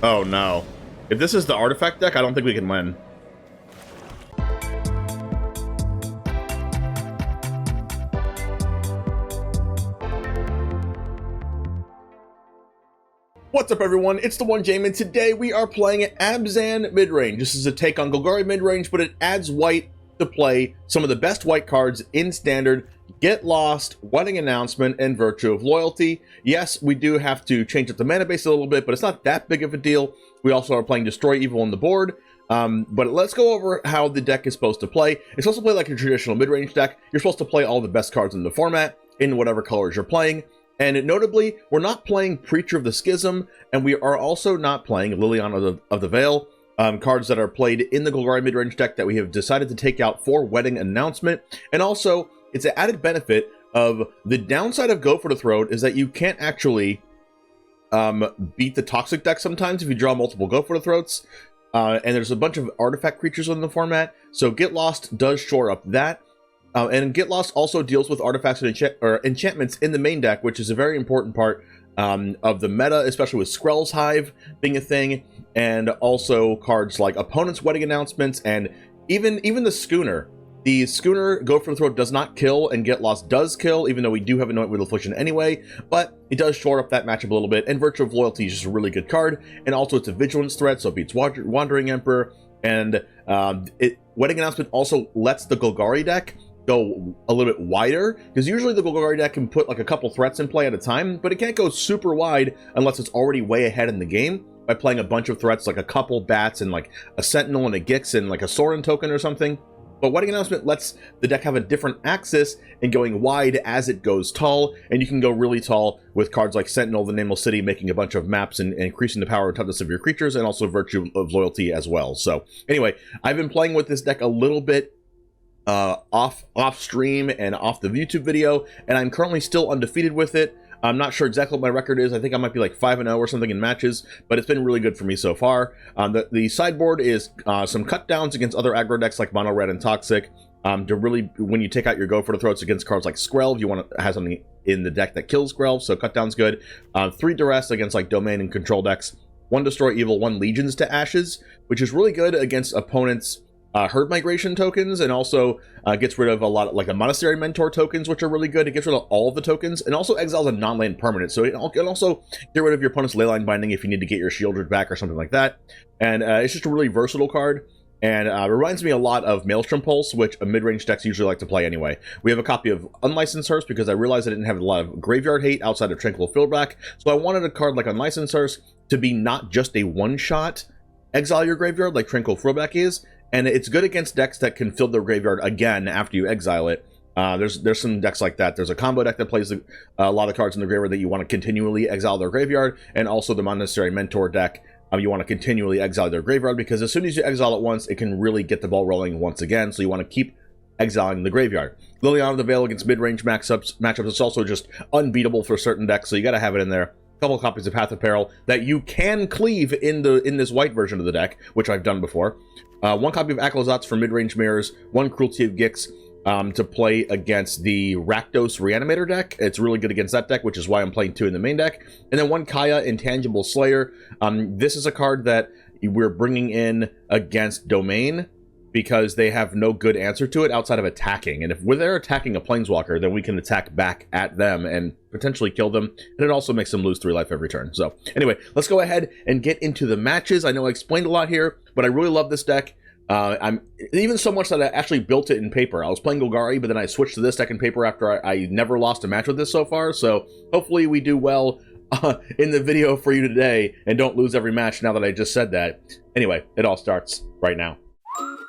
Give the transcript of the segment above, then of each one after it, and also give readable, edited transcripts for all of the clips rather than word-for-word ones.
Oh no. If this is the artifact deck, I don't think we can win. What's up everyone, it's TheOneJame, and today we are playing Abzan Midrange. This is a take on Golgari Midrange, but it adds white to play some of the best white cards in Standard: Get Lost, Wedding Announcement, and Virtue of Loyalty. Yes, we do have to change up the mana base a little bit, but it's not that big of a deal. We also are playing Destroy Evil on the board. But let's go over how the deck is supposed to play. It's supposed to play like a traditional midrange deck. You're supposed to play all the best cards in the format in whatever colors you're playing. And notably, we're not playing Preacher of the Schism, and we are also not playing Liliana of the Veil, cards that are played in the Golgari midrange deck that we have decided to take out for Wedding Announcement. And also, it's an added benefit of the downside of Go for the Throat is that you can't actually beat the Toxic deck sometimes if you draw multiple Go for the Throats. And there's a bunch of artifact creatures in the format, so Get Lost does shore up that. And Get Lost also deals with artifacts and enchantments in the main deck, which is a very important part of the meta, especially with Skrell's Hive being a thing, and also cards like Opponent's Wedding Announcements, and even the Schooner. The Schooner Go for the Throat does not kill, and Get Lost does kill, even though we do have Anoint with Affliction anyway, but it does shore up that matchup a little bit, and Virtue of Loyalty is just a really good card, and also it's a Vigilance threat, so it beats Wandering Emperor, and Wedding Announcement also lets the Golgari deck go a little bit wider, because usually the Golgari deck can put like a couple threats in play at a time, but it can't go super wide unless it's already way ahead in the game by playing a bunch of threats, like a couple bats and like a Sentinel and a Gix and like a Sorin token or something. But Wedding Announcement lets the deck have a different axis and going wide as it goes tall, and you can go really tall with cards like Sentinel, the Nameless City, making a bunch of maps and increasing the power and toughness of your creatures, and also Virtue of Loyalty as well. So anyway, I've been playing with this deck a little bit off stream and off the YouTube video, and I'm currently still undefeated with it. I'm not sure exactly what my record is. I think I might be like 5-0 or something in matches, but it's been really good for me so far. The sideboard is some cut downs against other aggro decks like Mono Red and Toxic, to really, when you take out your Go for the Throats against cards like Skrell, if you want to have something in the deck that kills Skrell, so cut down's good. 3 Duress against like Domain and Control decks, 1 Destroy Evil, 1 Legions to Ashes, which is really good against opponents' herd migration tokens, and also gets rid of a lot of like the Monastery Mentor tokens, which are really good. It gets rid of all of the tokens, and also exiles a non-land permanent, so it can also get rid of your opponent's Leyline Binding if you need to get your Sheoldred back or something like that. And it's just a really versatile card, and it reminds me a lot of Maelstrom Pulse, which a mid-range decks usually like to play anyway. We have a copy of Unlicensed Hearse because I realized I didn't have a lot of graveyard hate outside of Tranquil Fieldback, so I wanted a card like Unlicensed Hearse to be not just a one-shot exile your graveyard like Tranquil Fieldback is. And it's good against decks that can fill their graveyard again after you exile it. There's some decks like that. There's a combo deck that plays a lot of cards in the graveyard that you want to continually exile their graveyard, and also the Monastery Mentor deck. You want to continually exile their graveyard, because as soon as you exile it once, it can really get the ball rolling once again, so you want to keep exiling the graveyard. Liliana of the Veil against mid-range matchups is also just unbeatable for certain decks, so you got to have it in there. Couple copies of Path of Peril that you can cleave in this white version of the deck, which I've done before. 1 copy of Aklazot's for mid-range mirrors, 1 Cruelty of Gix to play against the Rakdos Reanimator deck. It's really good against that deck, which is why I'm playing 2 in the main deck. And then 1 Kaya Intangible Slayer. This is a card that we're bringing in against Domain, because they have no good answer to it outside of attacking. And if they're attacking a Planeswalker, then we can attack back at them and potentially kill them. And it also makes them lose 3 life every turn. So anyway, let's go ahead and get into the matches. I know I explained a lot here, but I really love this deck. I'm even so much that I actually built it in paper. I was playing Golgari, but then I switched to this deck in paper after I never lost a match with this so far. So hopefully we do well in the video for you today and don't lose every match now that I just said that. Anyway, it all starts right now.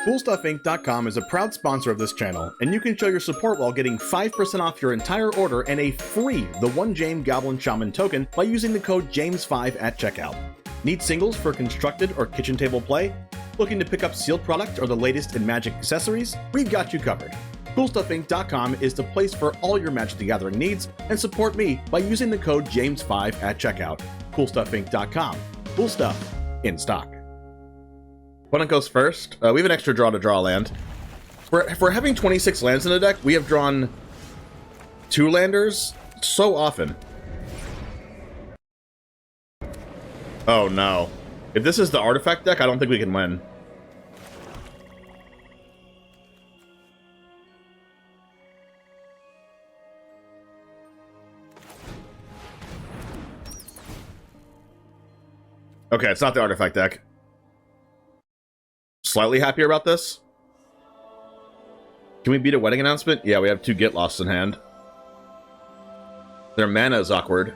CoolStuffInc.com is a proud sponsor of this channel, and you can show your support while getting 5% off your entire order and a free TheOneJame Goblin Shaman token by using the code JAMES5 at checkout. Need singles for constructed or kitchen table play? Looking to pick up sealed product or the latest in Magic accessories? We've got you covered. CoolStuffInc.com is the place for all your Magic the Gathering needs, and support me by using the code JAMES5 at checkout. CoolStuffInc.com. Cool stuff in stock. Opponent goes first. We have an extra draw to draw a land. If we're having 26 lands in the deck, we have drawn 2 landers so often. Oh no. If this is the artifact deck, I don't think we can win. Okay, it's not the artifact deck. Slightly happier about this. Can we beat a wedding announcement? Yeah, we have 2 Get Lost in hand. Their mana is awkward.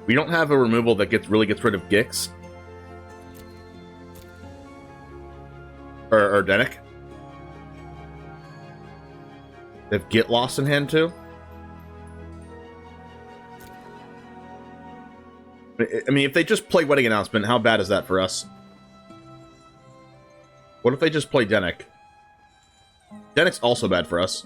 We don't have a removal that really gets rid of Gix. Or Denick. They have Get Lost in hand too. I mean, if they just play Wedding Announcement, how bad is that for us? What if they just play Denick? Denick's also bad for us.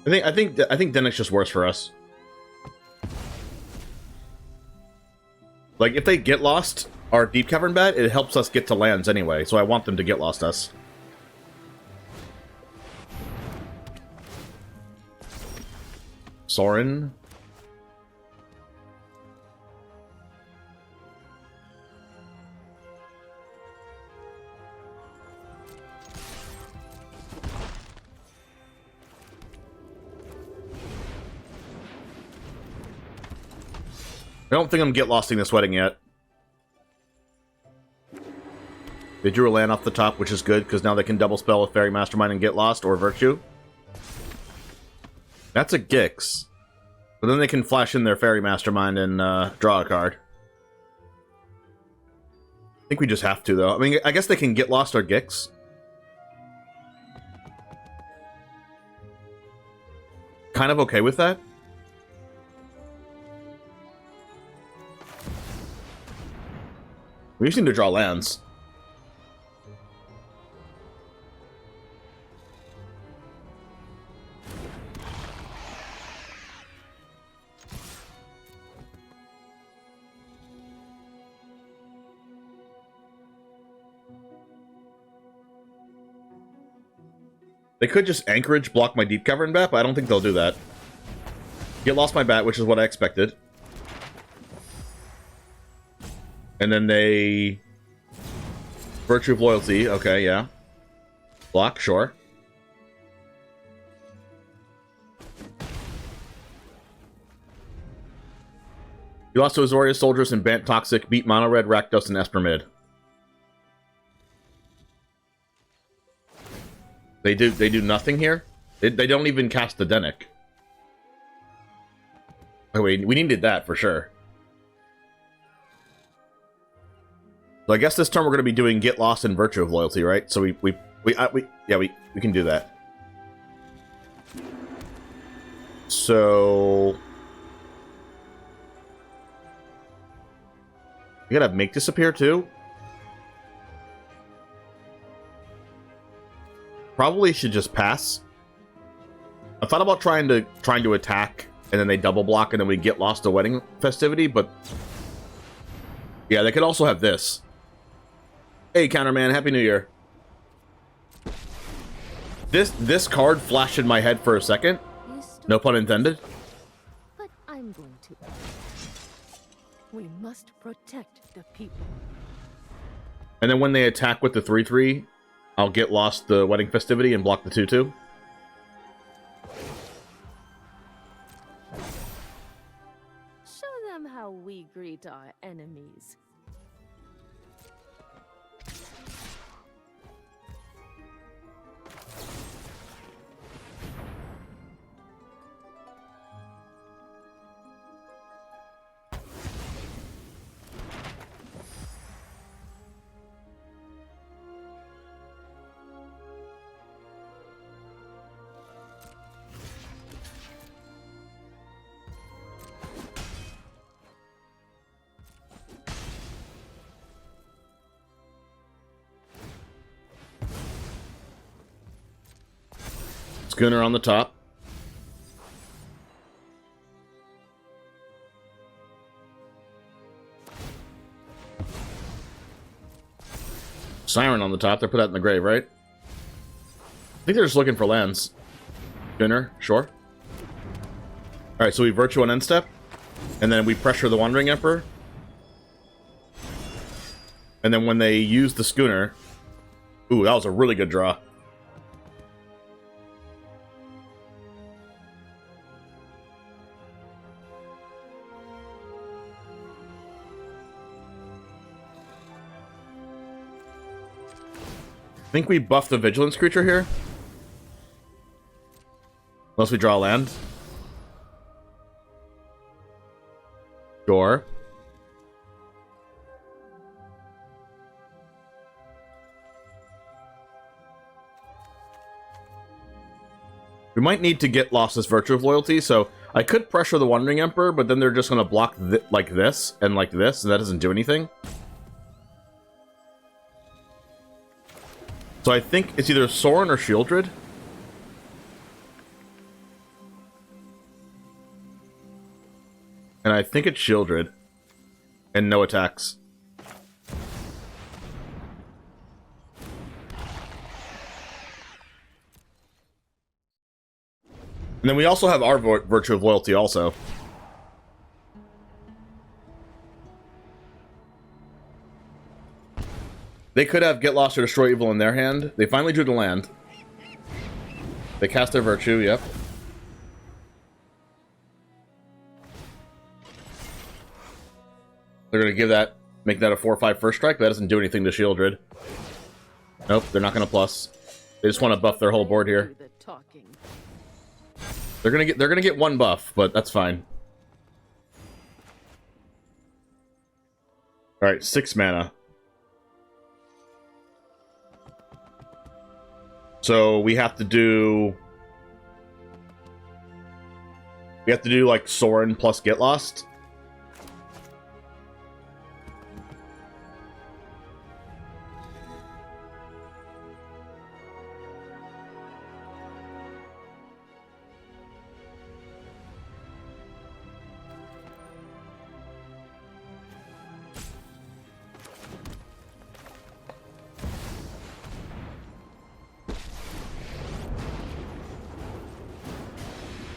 I think Denick's just worse for us. Like, if they get lost our Deep-Cavern Bat, it helps us get to lands anyway, so I want them to get lost us. Sorin. I don't think I'm get-losting this wedding yet. They drew a land off the top, which is good, because now they can double spell with Fairy Mastermind and get lost, or Virtue. That's a Gix. But then they can flash in their Fairy Mastermind and draw a card. I think we just have to, though. I mean, I guess they can get lost our Gix. Kind of okay with that. We just need to draw lands. They could just Anchorage block my Deep-Cavern Bat, but I don't think they'll do that. Get lost my Bat, which is what I expected. And then they... Virtue of Loyalty, okay, yeah. Block, sure. You lost to Azorius Soldiers and Bant Toxic, beat Mono Red, Rakdos, and Esper Mid. They do nothing here? They don't even cast the Denick. Oh wait, we needed that for sure. So I guess this turn we're going to be doing Get Lost and Virtue of Loyalty, right? So we can do that. So we gotta make disappear too. Probably should just pass. I thought about trying to attack and then they double block and then we get lost to Wedding Festivity, but yeah, they could also have this. Hey, Counterman, Happy New Year. This card flashed in my head for a second. No pun intended. But I'm going to. We must protect the people. And then when they attack with the 3/3, I'll get lost the Wedding Festivity and block the 2/2. Show them how we greet our enemies. Schooner on the top. Siren on the top. They put that in the grave, right? I think they're just looking for lands. Schooner, sure. Alright, so we Virtue on end step. And then we pressure the Wandering Emperor. And then when they use the schooner... Ooh, that was a really good draw. I think we buff the Vigilance creature here. Unless we draw land. Sure. We might need to get lost this Virtue of Loyalty, so I could pressure the Wandering Emperor, but then they're just going to block like this, and that doesn't do anything. So I think it's either Sorin or Sheoldred. And I think it's Sheoldred. And no attacks. And then we also have our Virtue of Loyalty also. They could have Get Lost or Destroy Evil in their hand. They finally drew the land. They cast their Virtue, yep. They're going to make that a 4/5 first strike, but that doesn't do anything to Sheoldred. Nope, they're not going to plus. They just want to buff their whole board here. They're gonna get one buff, but that's fine. Alright, 6 mana. So we have to do like Sorin plus Get Lost.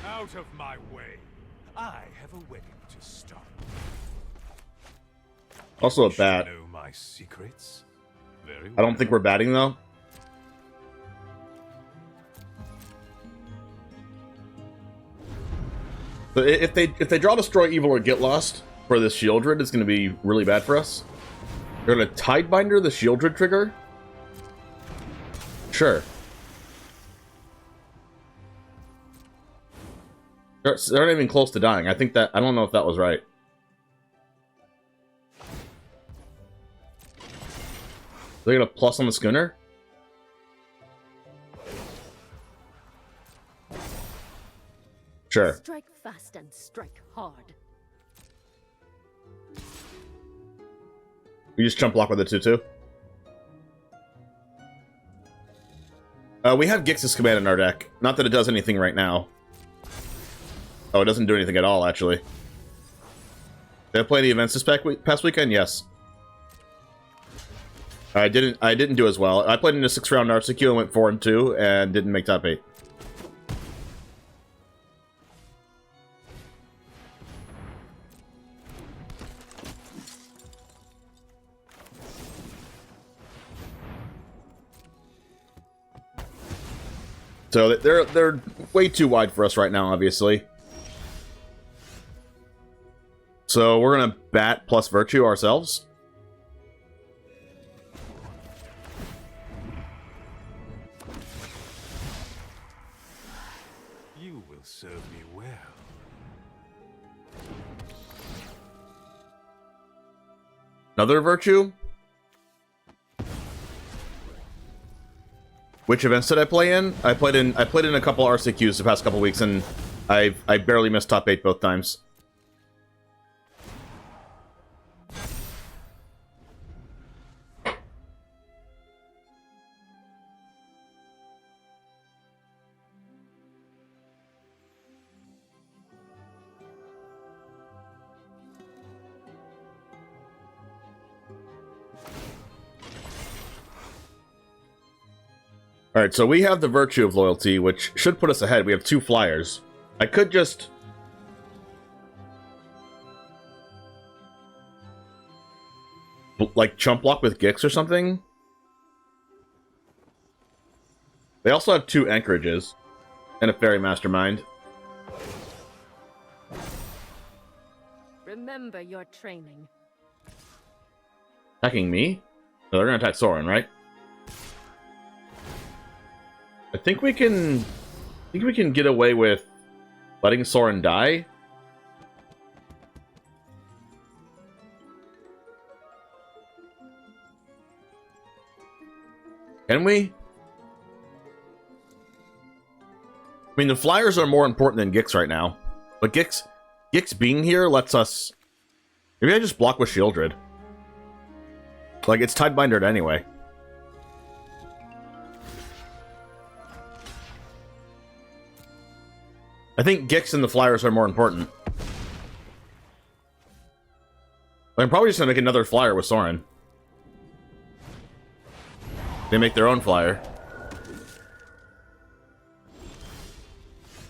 Out of my way. I have a wedding to start. Also a bat. Know my secrets? Very well. I don't think we're batting though. So if they draw Destroy Evil or Get Lost for this Sheoldred, it's going to be really bad for us. They're going to Tidebinder the Sheoldred trigger. Sure. They're not even close to dying. I don't know if that was right. They're gonna plus on the schooner? Sure. Strike fast and strike hard. We just jump block with the 2/2. We have Gix's command in our deck. Not that it does anything right now. Oh, it doesn't do anything at all, actually. Did I play any events this past weekend? Yes. I didn't do as well. I played in a 6-round RCQ and went 4-2 and didn't make top 8. So they're way too wide for us right now, obviously. So we're gonna bat plus Virtue ourselves. You will serve me well. Another Virtue? Which events did I play in? I played in a couple RCQs the past couple weeks, and I barely missed top 8 both times. Alright, so we have the Virtue of Loyalty, which should put us ahead. We have 2 flyers. I could just... like chump block with Gix or something. They also have 2 anchorages and a fairy mastermind. Remember your training. Attacking me? No, they're gonna attack Sorin, right? I think we can get away with letting Sorin die. Can we? I mean, the flyers are more important than Gix right now. But Gix being here lets us... Maybe I just block with Sheoldred. Like, it's Tidebindered anyway. I think Gix and the flyers are more important. I'm probably just gonna make another flyer with Sorin. They make their own flyer.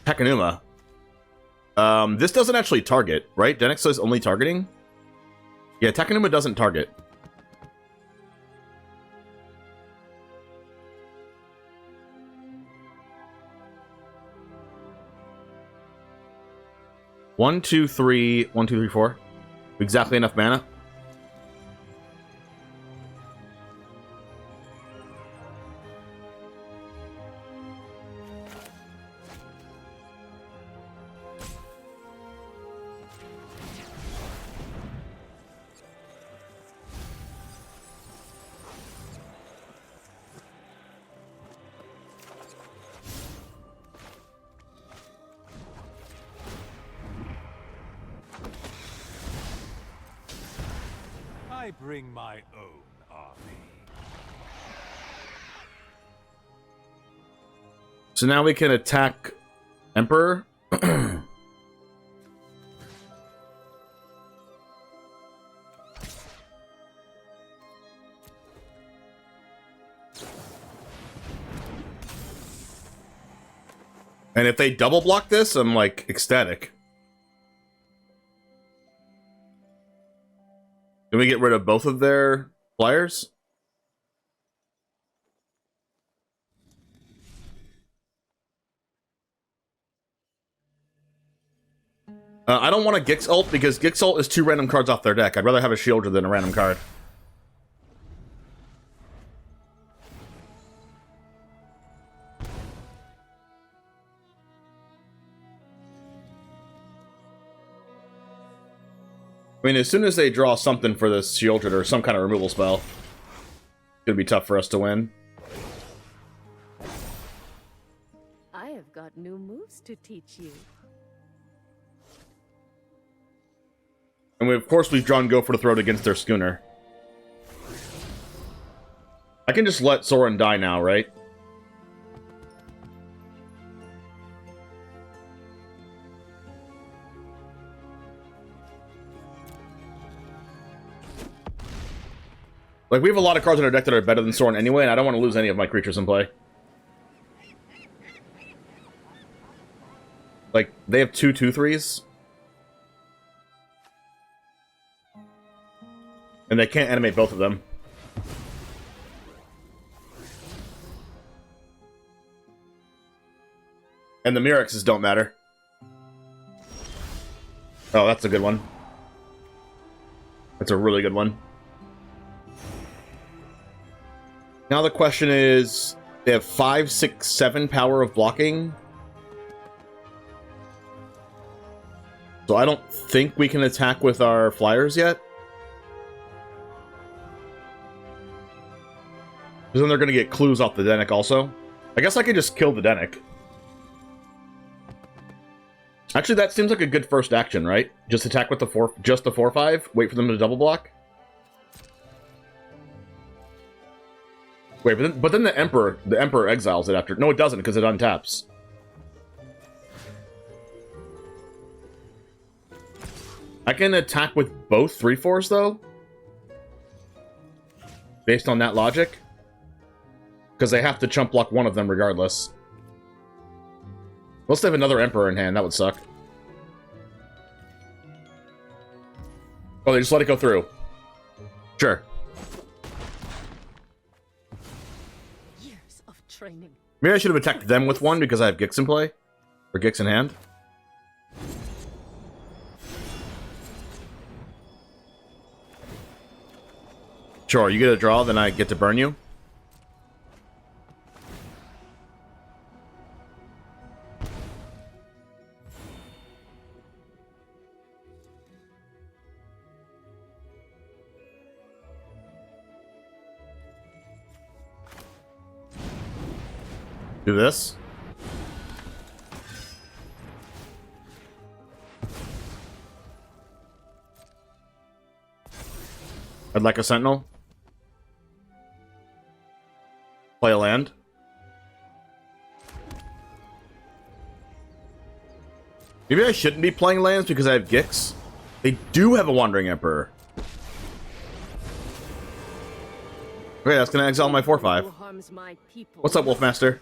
Takenuma. This doesn't actually target, right? Denix says only targeting? Yeah, Takenuma doesn't target. One, two, three, 1, 2, 3, 4. Exactly enough mana. I bring my own army. So now we can attack Emperor. And if they double block this, I'm like ecstatic. Can we get rid of both of their flyers? I don't want a Gix ult because Gix ult is 2 random cards off their deck. I'd rather have a Sheoldred than a random card. I mean, as soon as they draw something for this Sheoldred or some kind of removal spell, it's gonna be tough for us to win. I have got new moves to teach you. And of course we've drawn Go for the Throat against their Schooner. I can just let Sorin die now, right? Like, we have a lot of cards in our deck that are better than Sorin anyway, and I don't want to lose any of my creatures in play. Like, they have 2 2/3s. And they can't animate both of them. And the Mirexes don't matter. Oh, that's a good one. That's a really good one. Now the question is, they have 5, 6, 7 power of blocking. So I don't think we can attack with our flyers yet. Because then they're going to get clues off the Denic also. I guess I could just kill the Denic. Actually, that seems like a good first action, right? Just attack with the 4/5, wait for them to double block. Wait, but then the Emperor exiles it after. No, it doesn't, because it untaps. I can attack with both 3/4s, though? Based on that logic? Because they have to chump block one of them regardless. Unless they have another Emperor in hand, that would suck. Oh, they just let it go through. Sure. training. Maybe I should have attacked them with one because I have Gix in play. Or Gix in hand. Sure, you get a draw, then I get to burn you. Do this. I'd like a Sentinel. Play a land. Maybe I shouldn't be playing lands because I have Gix. They do have a Wandering Emperor. Okay, that's gonna exile my 4/5. What's up, Wolfmaster?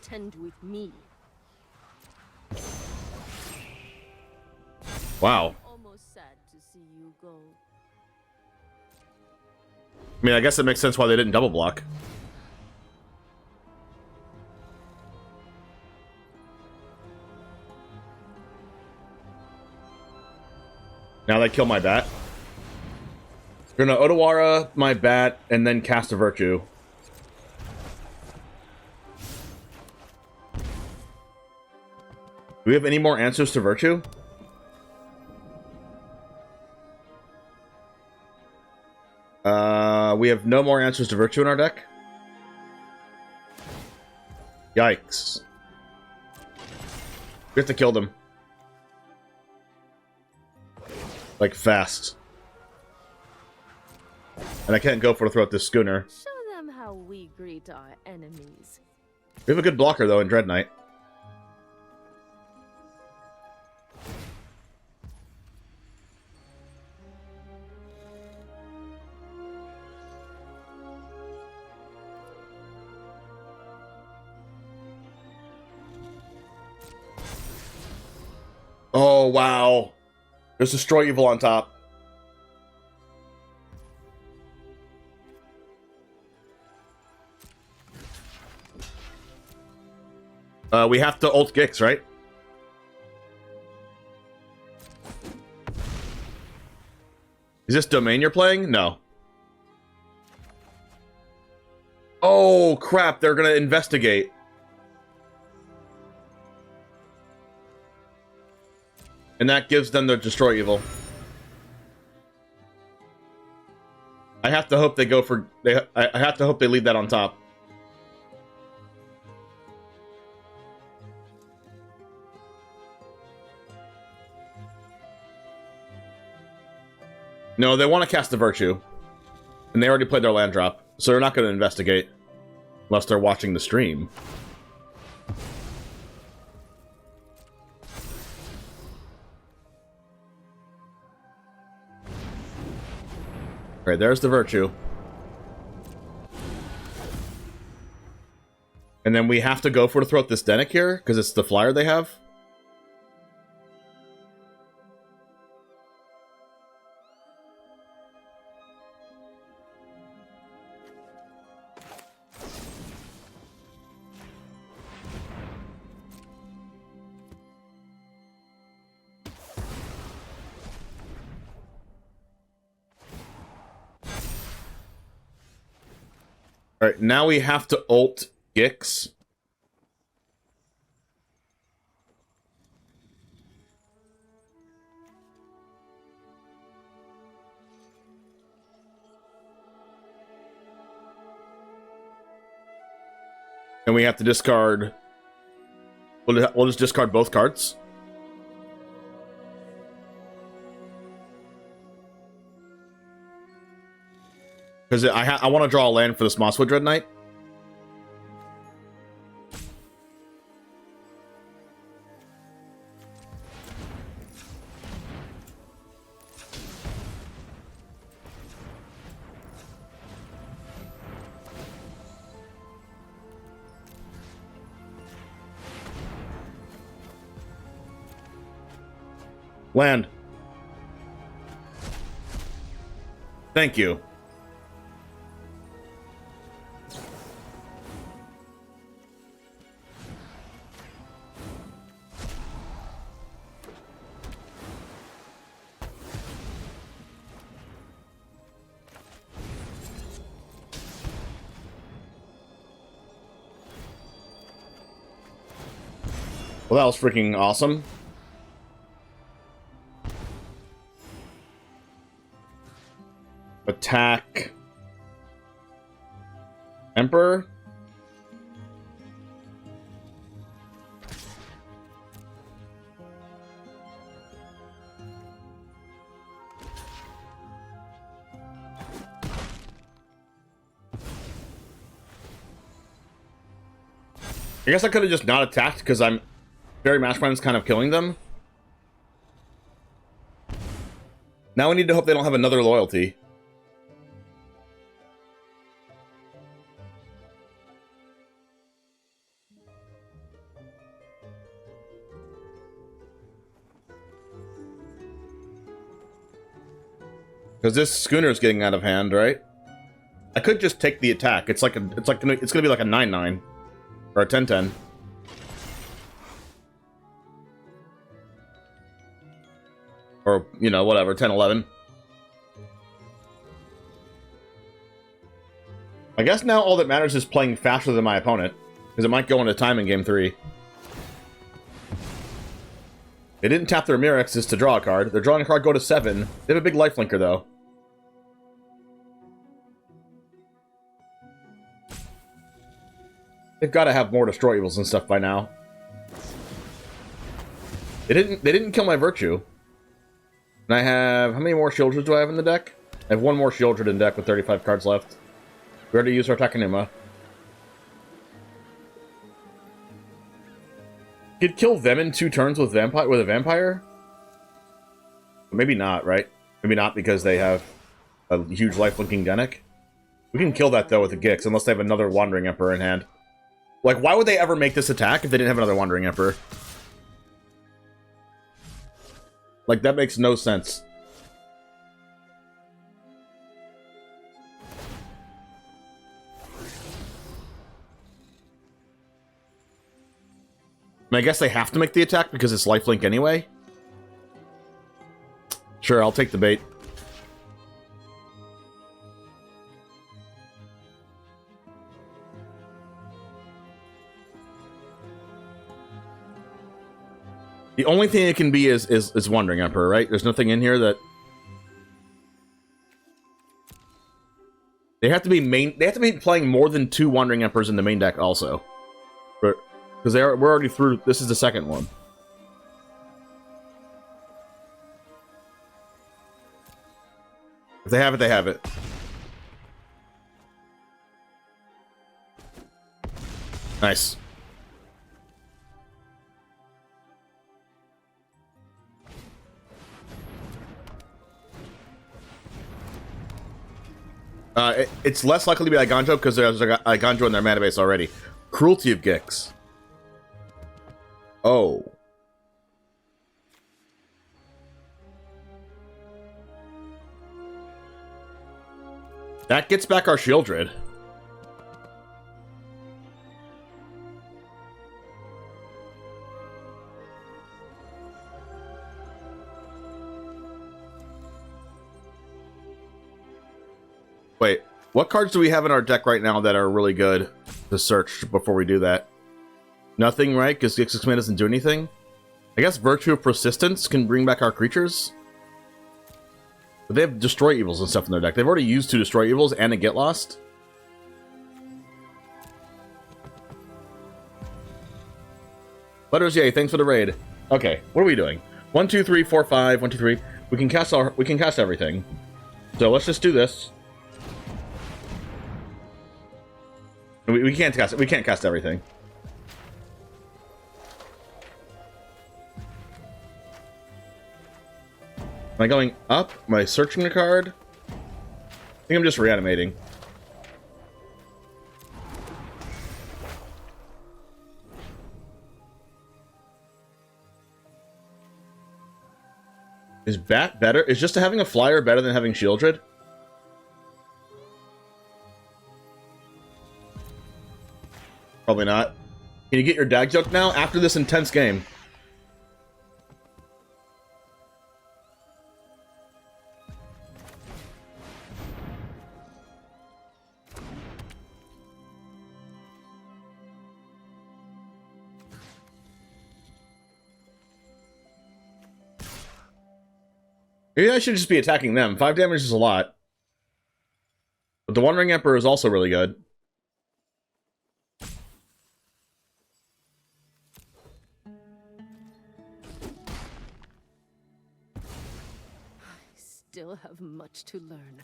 Wow. Almost sad to see you go. I mean, I guess it makes sense why they didn't double block. Now they kill my bat. We're gonna Otawara my bat and then cast a Virtue. Do we have any more answers to Virtue? We have no more answers to Virtue in our deck. Yikes. We have to kill them. Like, fast. And I can't go for to throw out this schooner. Show them how we greet our enemies. We have a good blocker, though, in Dreadknight. Oh, wow. There's Destroy Evil on top. We have to ult Gix, right? Is this domain you're playing? No. Oh, crap. They're gonna investigate. And that gives them the Destroy Evil. I have to hope they go for... I have to hope they leave that on top. No, they want to cast the Virtue. And they already played their land drop. So they're not going to investigate. Unless they're watching the stream. Alright, there's the Virtue. And then we have to go for to throw out this Dennick here, because it's the flyer they have. Alright, now we have to ult Gix. And we have to discard... We'll just discard both cards. Because I want to draw a land for this Mosswood Dreadknight. Land. Thank you. Well, that was freaking awesome. Attack. Emperor. I guess I could have just not attacked because I'm Fairy Mastermind's kind of killing them. Now we need to hope they don't have another loyalty. Because this schooner is getting out of hand, right? I could just take the attack. It's gonna be like a 9-9 or a 10-10. Or, you know, whatever, 10-11. I guess now all that matters is playing faster than my opponent, because it might go into time in game 3. They didn't tap their Mirexes to draw a card. They're drawing a card, go to 7. They have a big lifelinker, though. They've got to have more Destroy Evils and stuff by now. They didn't kill my Virtue. And I have... How many more Sheoldreds do I have in the deck? I have one more Sheoldred in deck with 35 cards left. We already used our Takenuma. Could kill them in 2 turns with a vampire? Maybe not, right? Maybe not because they have a huge lifelinking Denic. We can kill that, though, with a Gix, unless they have another Wandering Emperor in hand. Like, why would they ever make this attack if they didn't have another Wandering Emperor? Like, that makes no sense. I mean, I guess they have to make the attack because it's lifelink anyway. Sure, I'll take the bait. The only thing it can be is Wandering Emperor, right? There's nothing in here that... They have to be playing more than 2 Wandering Emperors in the main deck also. Because we're already through... This is the second one. If they have it, they have it. Nice. It's less likely to be Iganjo because there's Iganjo in their mana base already. Cruelty of Gix. Oh. That gets back our Sheoldred. Wait, what cards do we have in our deck right now that are really good to search before we do that? Nothing, right? Because Gix's command doesn't do anything? I guess Virtue of Persistence can bring back our creatures? But they have Destroy Evils and stuff in their deck. They've already used 2 Destroy Evils and a Get Lost. Letters, yay, thanks for the raid. Okay, what are we doing? 1, 2, 3, 4, 5, 1, 2, 3. We can cast everything. So let's just do this. We can't cast it. We can't cast everything. Am I going up? Am I searching the card? I think I'm just reanimating. Is Bat better? Is just having a flyer better than having Sheoldred? Probably not. Can you get your dag joke now? After this intense game. Maybe I should just be attacking them. 5 damage is a lot. But the One Ring Emperor is also really good. Still have much to learn.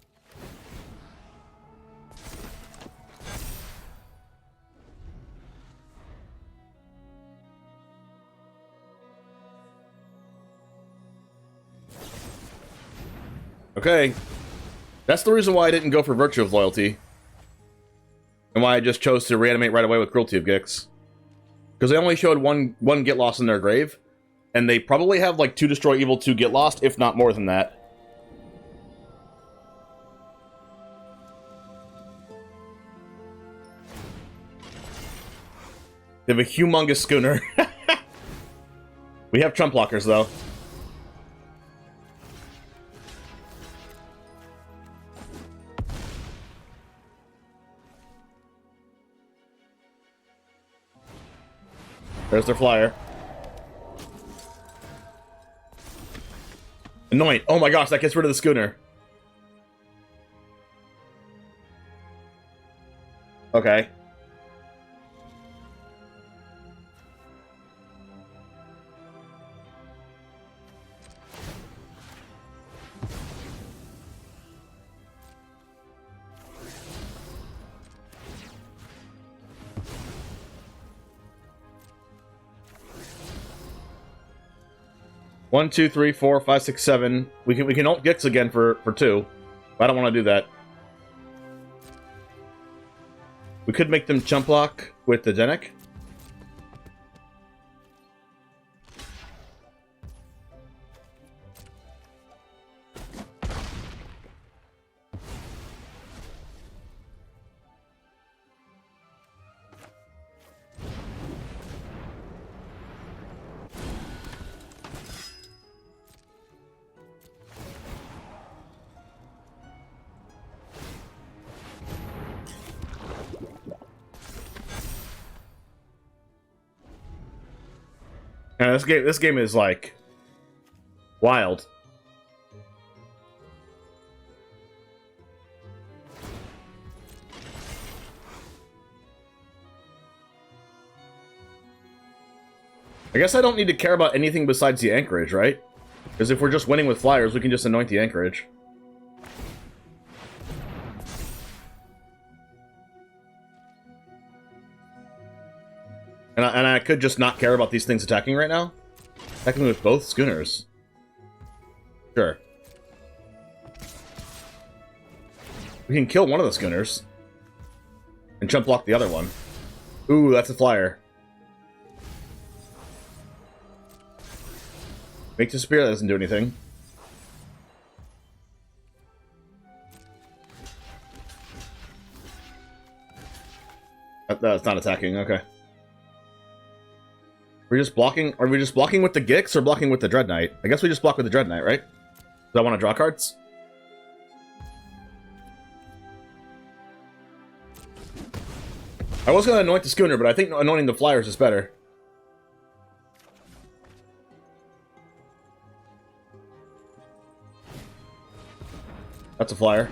Okay. That's the reason why I didn't go for Virtue of Loyalty. And why I just chose to reanimate right away with Cruelty of Gix. Because they only showed one Get Lost in their grave. And they probably have like 2 Destroy Evil, 2 Get Lost, if not more than that. They have a humongous schooner. We have Trump blockers, though. There's their flyer. Anoint. Oh my gosh, that gets rid of the schooner. Okay. One, two, three, four, five, six, seven. We can ult Gix again for 2. But I don't want to do that. We could make them jump block with the Denek. And this game is like wild. I guess I don't need to care about anything besides the anchorage, right? Because if we're just winning with flyers, we can just anoint the anchorage. And I could just not care about these things attacking right now. Attacking with both schooners. Sure. We can kill one of the schooners. And jump block the other one. Ooh, that's a flyer. Make disappear, that doesn't do anything. That's not attacking, okay. We're just blocking. Are we just blocking with the Gix or blocking with the Dreadknight? I guess we just block with the Dreadknight, right? Do I want to draw cards? I was going to anoint the schooner, but I think anointing the flyers is better. That's a flyer.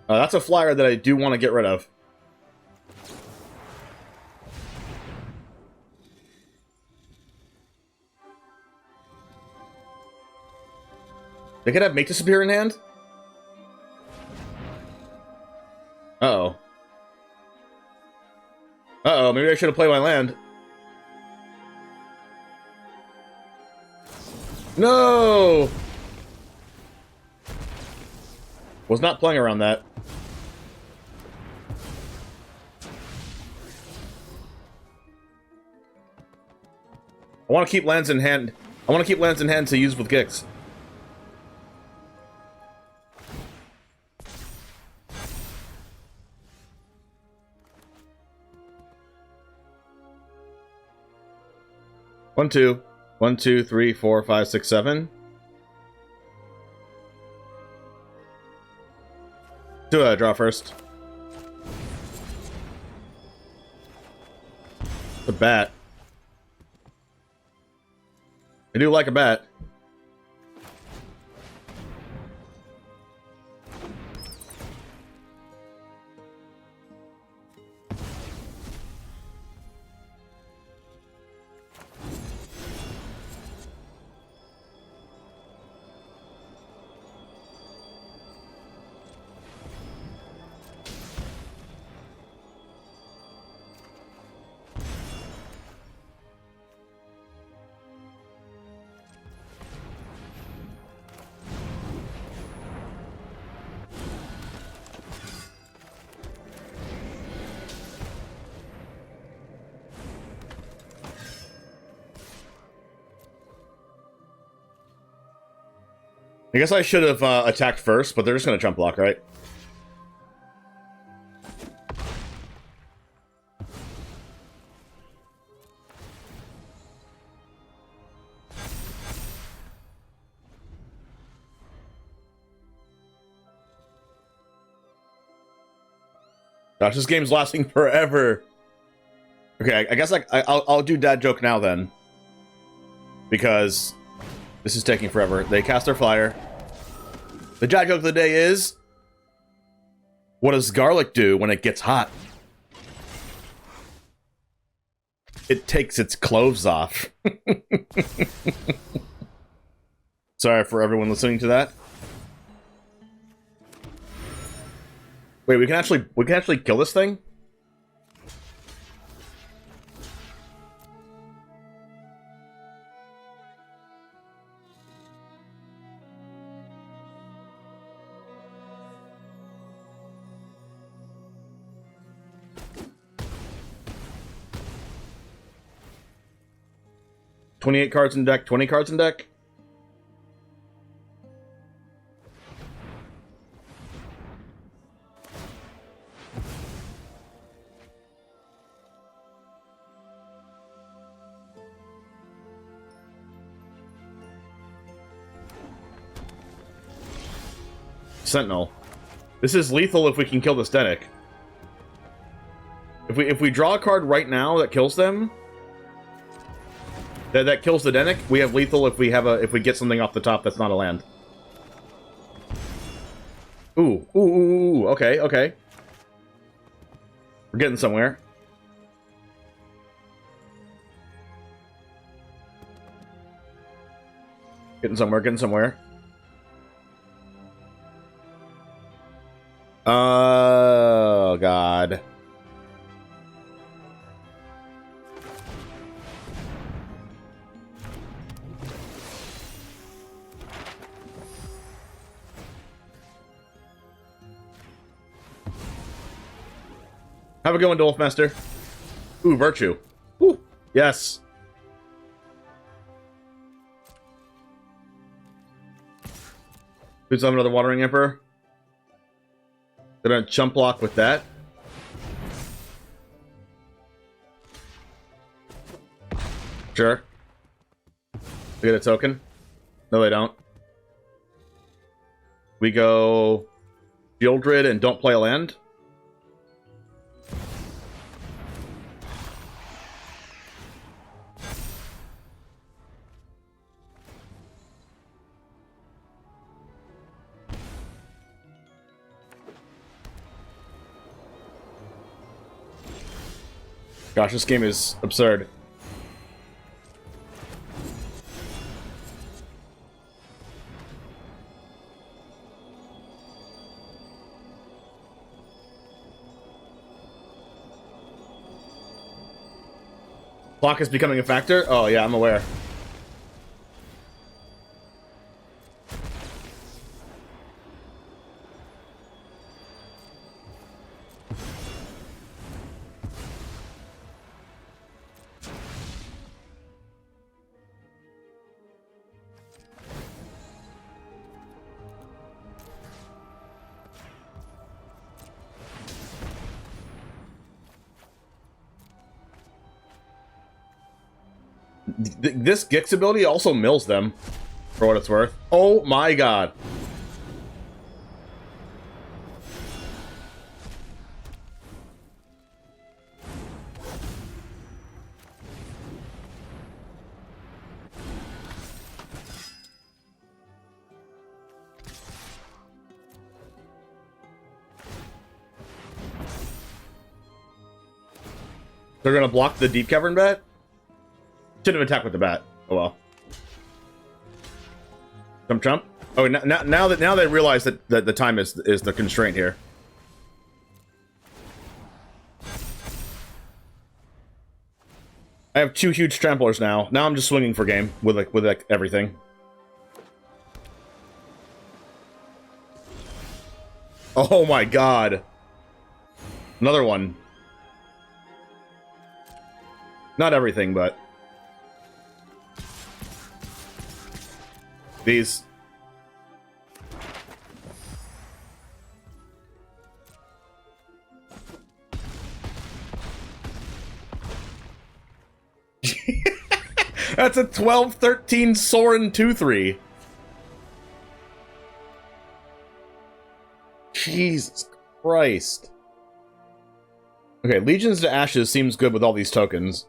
That's a flyer that I do want to get rid of. They could have Make Disappear in hand? Uh-oh. Uh-oh, maybe I should have played my land. No! Was not playing around that. I want to keep lands in hand. I want to keep lands in hand to use with Gix. One, two. 1, 2, 3, 4, 5, 6, 7. Do a draw first. The bat. I do like a bat. I guess I should have attacked first, but they're just going to jump block, right? Gosh, this game's lasting forever. Okay, I guess I'll do dad joke now then. Because this is taking forever. They cast their flyer. The dad joke of the day is... what does garlic do when it gets hot? It takes its clothes off. Sorry for everyone listening to that. Wait, we can actually kill this thing? $28 cards in deck, 20 cards in deck. Sentinel. This is lethal if we can kill this Denic. If we draw a card right now that kills them, that kills the Denic, we have lethal if we get something off the top that's not a land. Ooh, okay, okay. We're getting somewhere. Getting somewhere. Oh, God. Have a good one, Dolphmaster. Ooh, Virtue. Ooh, yes. Who's on another Watering Emperor? Gonna jump block with that. Sure. We get a token. No, they don't. We go Sheoldred and don't play a land. Gosh, this game is absurd. Clock is becoming a factor? Oh, yeah, I'm aware. This Gix ability also mills them, for what it's worth. Oh my god. They're gonna block the Deep-Cavern Bat? Should have attacked with the bat. Oh well. Chump. Oh, now they realize that the time is the constraint here. I have 2 huge tramplers now. Now I'm just swinging for game with everything. Oh my god. Another one. Not everything, but these. That's a 12-13 Sorin 2-3. Jesus Christ. Okay, Legions to Ashes seems good with all these tokens.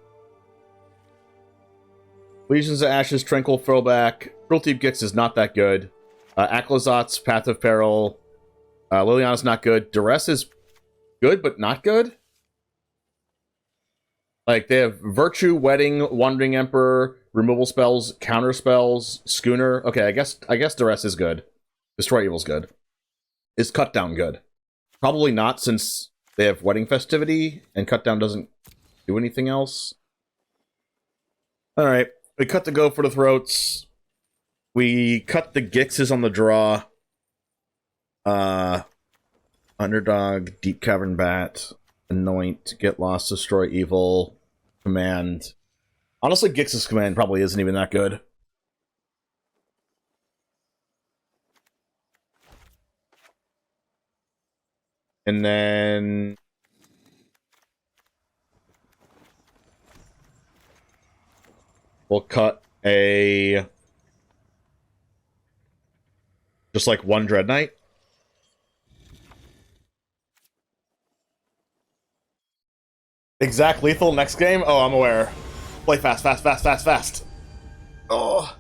Legions to Ashes, Tranquil Throwback. Cruelty of Gix is not that good. Aclazot's Path of Peril. Liliana's not good. Duress is good, but not good. Like, they have Virtue, Wedding, Wandering Emperor, removal spells, counter spells, Schooner. Okay, I guess Duress is good. Destroy Evil's good. Is Cut Down good? Probably not, since they have Wedding Festivity, and Cut Down doesn't do anything else. Alright, we cut the Go for the Throats. We cut the Gixes on the draw. Underdog, Deep-Cavern Bat, Anoint, Get Lost, Destroy Evil, Command. Honestly, Gix's Command probably isn't even that good. And then we'll cut a just like 1 Dreadknight. Exact lethal next game? Oh, I'm aware. Play fast, fast, fast, fast, fast. Oh.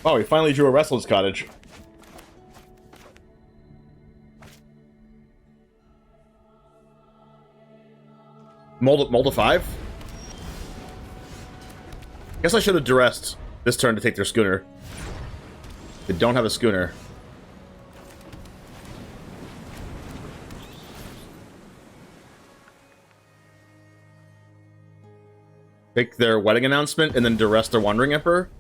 Oh, he finally drew a Restless Cottage. Mold a 5? Guess I should have duressed this turn to take their Schooner. They don't have a Schooner. Take their Wedding Announcement and then duress their Wandering Emperor?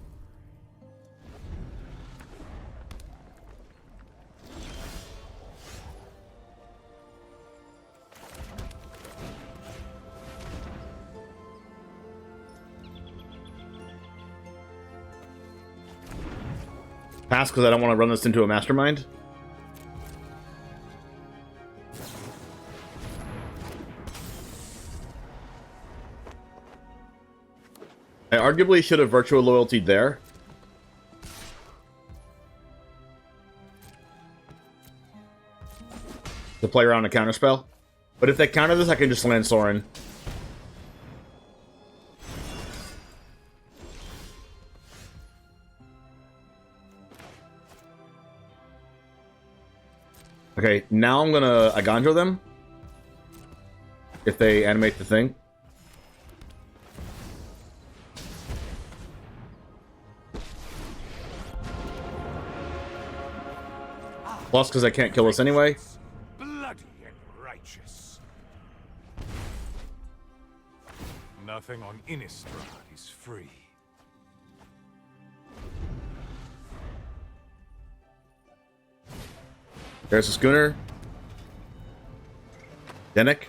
Pass because I don't want to run this into a mastermind. I arguably should have Virtual Loyalty there. To play around a counterspell. But if they counter this, I can just land Sorin. Okay, now I'm gonna Agandro them. If they animate the thing. Plus, because I can't kill this anyway. Bloody and righteous. Nothing on Innistrad is free. There's a Schooner. Denick.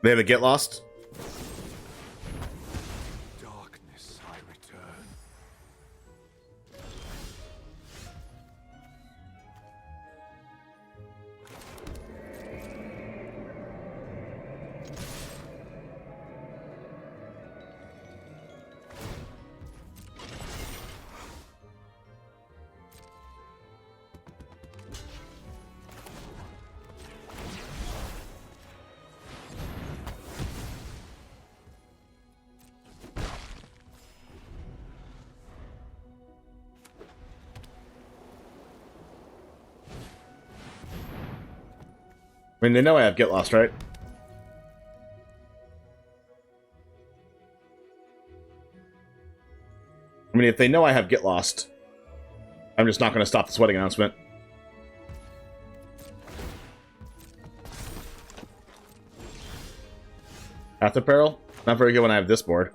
They have a Get Lost. Darkness, I return. I mean, they know I have Get Lost, right? I mean, if they know I have Get Lost, I'm just not going to stop this wedding announcement. Path of Peril? Not very good when I have this board.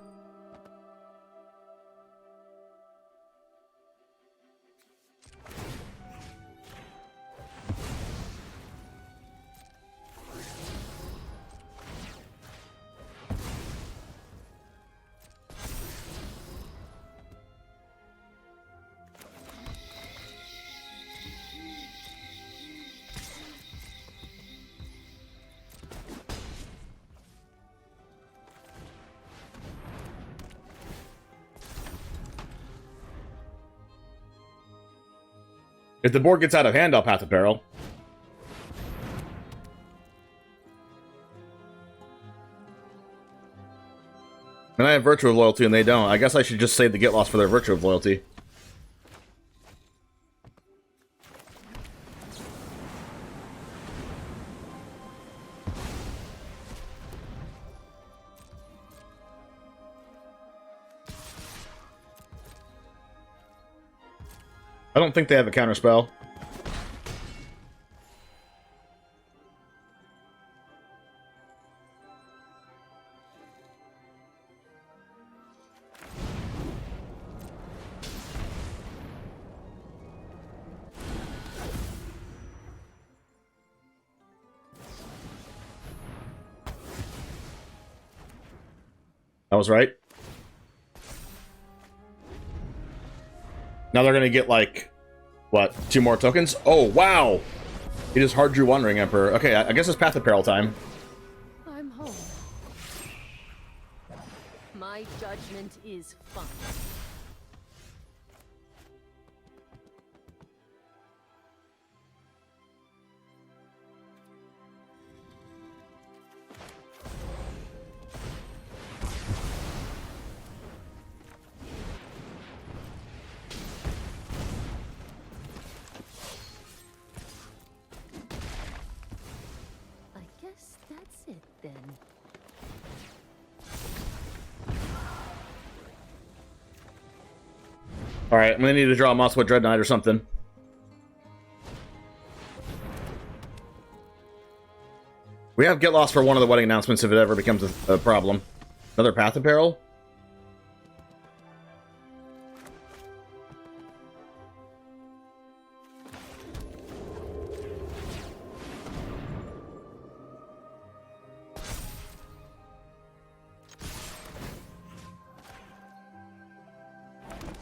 If the board gets out of hand, I'll Path of Peril. And I have Virtue of Loyalty and they don't. I guess I should just save the Get Lost for their Virtue of Loyalty. I don't think they have a counterspell. I was right. Now they're gonna get, like, what, 2 more tokens? Oh, wow! He just hard drew One Ring Emperor. Okay, I guess it's Path of Peril time. I'm home. My judgment is fine. That's it then. Alright, I'm gonna need to draw a Mosswood Dreadknight or something. We have Get Lost for one of the wedding announcements if it ever becomes a problem. Another Path of Peril?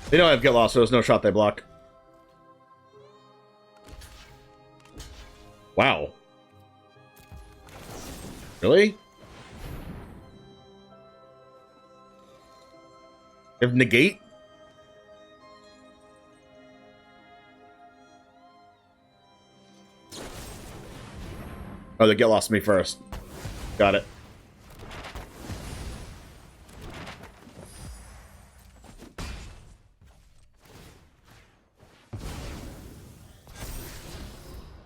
They don't have Get Lost, so there's no shot they block. Wow. Really? They have Negate? Oh, they Get Lost me first. Got it.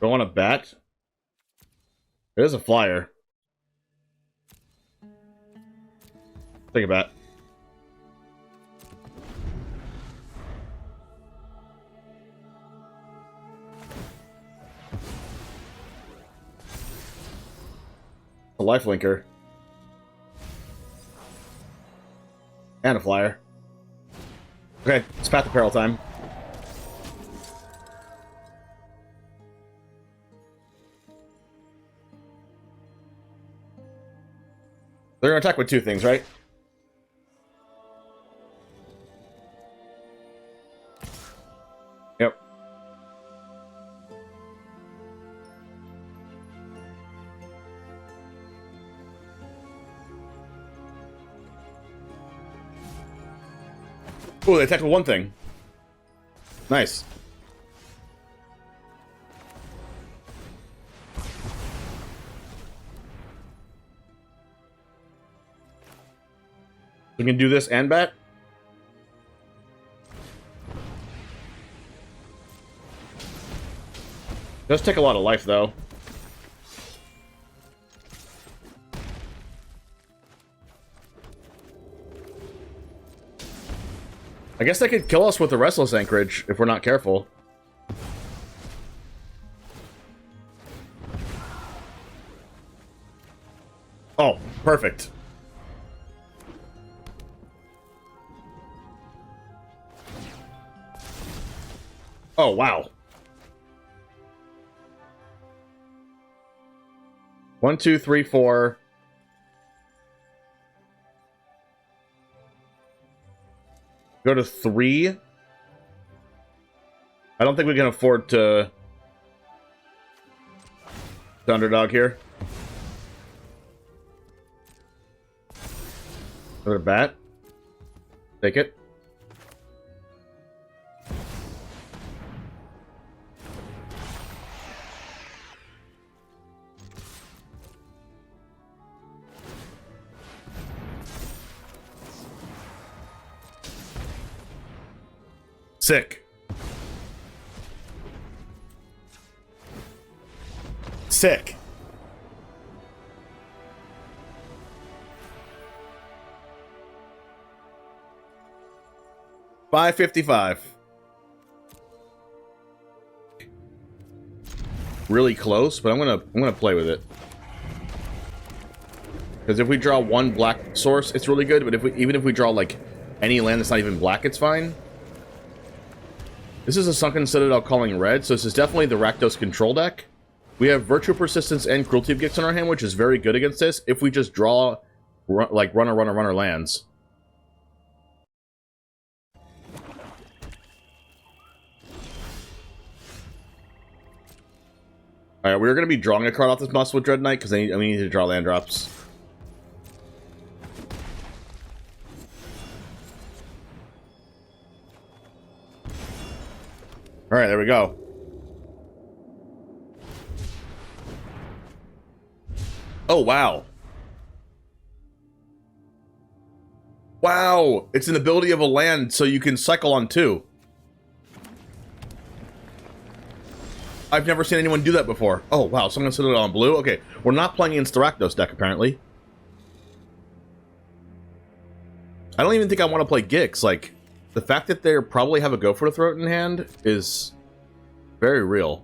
Do I want a bat? It is a flyer. Take a bat. A lifelinker. And a flyer. Okay, it's Path of Peril time. They're gonna attack with 2 things, right? Yep. Ooh, they attacked with 1 thing. Nice. We can do this and bat? Does take a lot of life, though. guess they could kill us with the Restless Anchorage if we're not careful. Oh, perfect. Oh, wow. 1, 2, 3, 4. Go to 3. I don't think we can afford to underdog here. Another bat. Take it. Sick. Sick. $5.55. Really close, but I'm gonna play with it. Because if we draw one black source, it's really good. But even if we draw like any land that's not even black, it's fine. This is a Sunken Citadel calling red, so this is definitely the Rakdos control deck. We have Virtue Persistence and Cruelty of Gix in our hand, which is very good against this if we just draw, like, runner lands. Alright, we're going to be drawing a card off this Mosswood Dreadknight, because we need to draw land drops. Alright, there we go. Oh, wow. Wow! It's an ability of a land, so you can cycle on 2. I've never seen anyone do that before. Oh, wow, someone set it on blue? Okay, we're not playing against the Rakdos deck, apparently. I don't even think I want to play Gix. Like, the fact that they probably have a Go for the Throat in hand is very real.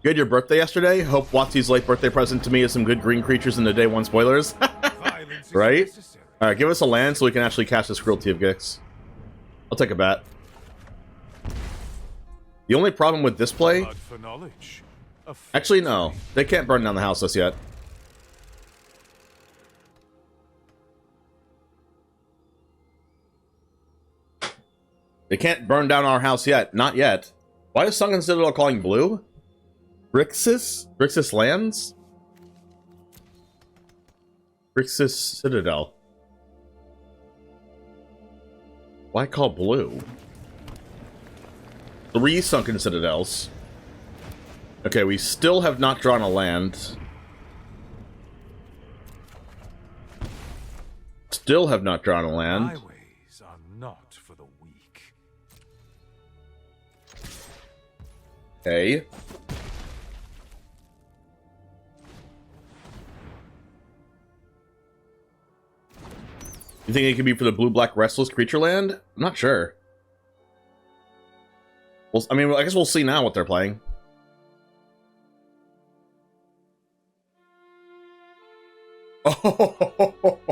You had your birthday yesterday? Hope Watsy's late birthday present to me is some good green creatures in the day one spoilers. Right? Alright, give us a land so we can actually cast this Cruelty of Gix. I'll take a bat. The only problem with this play... Actually, no. They can't burn down the house just yet. They can't burn down our house yet. Not yet. Why is Sunken Citadel calling blue? Grixis? Grixis lands? Grixis Citadel. Why call blue? 3 Sunken Citadels. Okay, we still have not drawn a land. Still have not drawn a land. Highways are not for the weak. Okay. You think it could be for the blue-black restless creature land? I'm not sure. Well, I mean, I guess we'll see now what they're playing. Oh.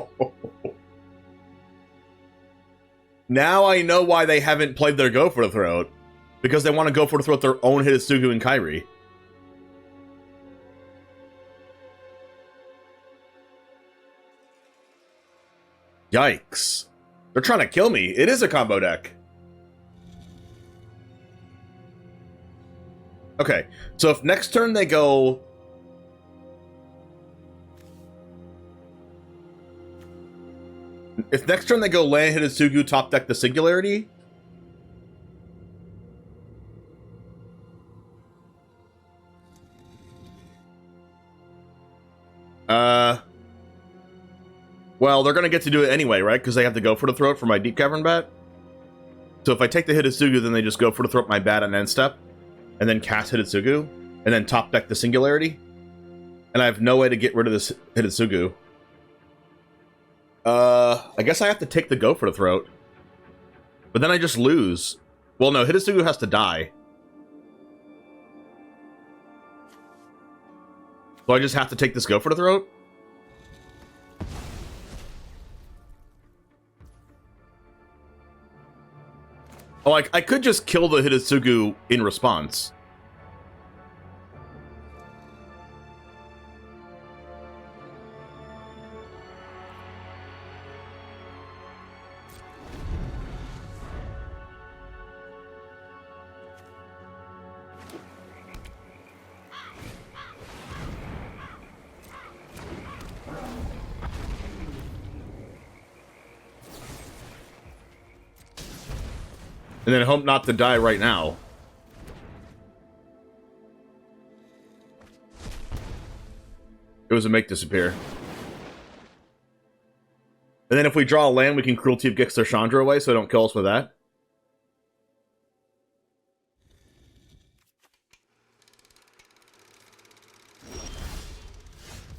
Now I know why they haven't played their Go for the Throat. Because they want to go for the throat their own Hitotsugu and Kairi. Yikes. They're trying to kill me. It is a combo deck. Okay, so if next turn they go... If next turn they go land Hitotsugu, top deck the Singularity... Well, they're going to get to do it anyway, right? Because they have to go for the throat for my Deep-Cavern Bat. So if I take the Hitotsugu, then they just go for the throat my bat on end step. And then cast Hitotsugu. And then top deck the Singularity. And I have no way to get rid of this Hitotsugu. I guess I have to take the go for the throat. But then I just lose. Well, no, Hitotsugu has to die. So I just have to take this go for the throat? Oh, I could just kill the Hitotsugu in response. And then hope not to die right now. It was a make disappear. And then if we draw a land, we can Cruelty of Gix their Chandra away, so they don't kill us with that.